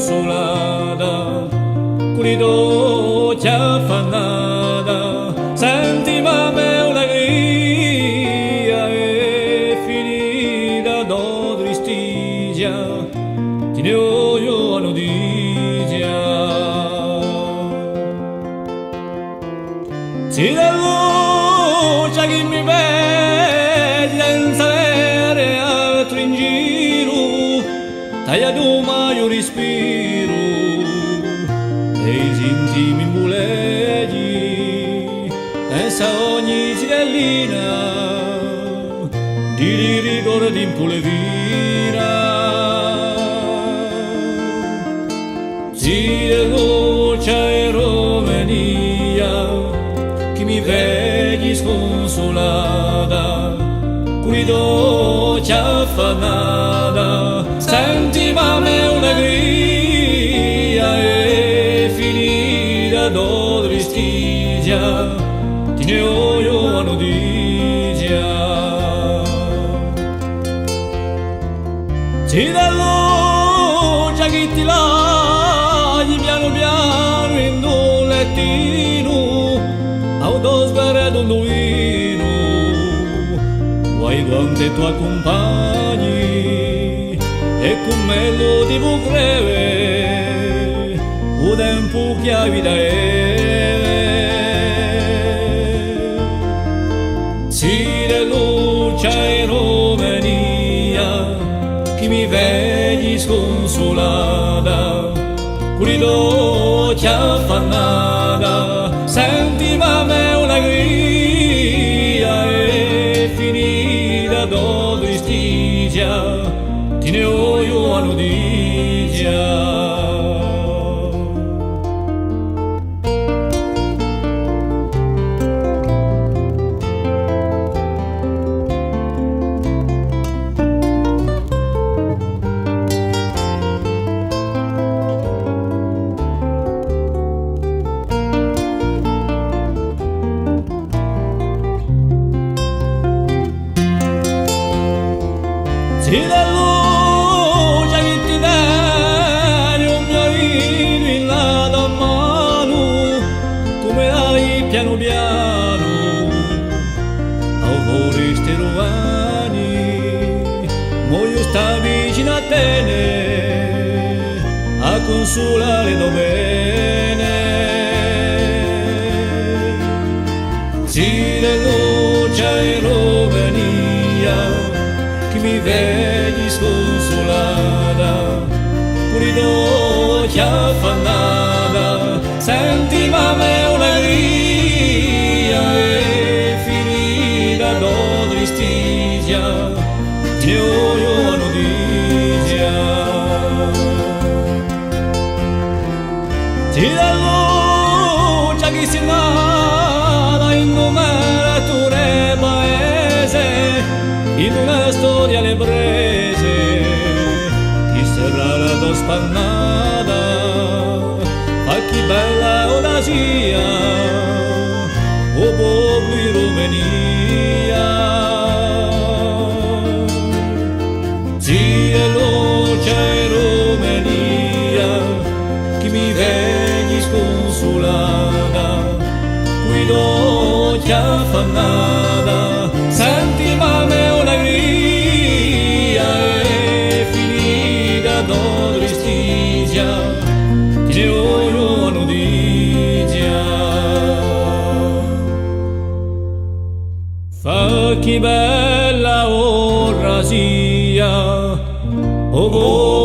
sconsolata, con i dolci affannata, senti mamma un'allegria e finita do tristia, ti ne voglio a notizia. Si da luce che mi vedi senza avere altro in giro, tagliato mai un respiro e i intimi muleti pensa ogni cidellina di ricordi in pulevina. Si da luce e romania che mi vedi sconsolata, con i dolci affannata, senti mamma un'allegria e finita do tristia, ti ne voglio a notizia. Si da luce che ti laghi piano piano in un lettino, autosguardo un duino, vuoi quante tu accompagni e con me lo devo breve, o tempo che la vita è. Si da luce e romania che mi vedi sconsolata, con i dolci affannata, senti mamma un'allegria e finita do tristia, ti ne voglio a notizia. Si da luce che ti dai un mio vino in la da mano, come hai piano piano a vorresti rovani, voglio sta vicino a te a consolare do bene. Si da luce e romania che mi vedi sconsolata, con i dolci affannata, senti mamma un'allegria e finita do tristia, ti ne voglio a notizia. Ti da luce che si nata in numero tu ne paese, in una storia le prese, chi sarà la tua spannata, fa chi bella odasia, o popolo di Romania. Sì, è luce e Romania, che mi vedi sconsolata, qui dolci affannata, senti mamma un'allegria e finita do tristia, ti ne voglio a notizia. Fa chi bella ora sia, oh,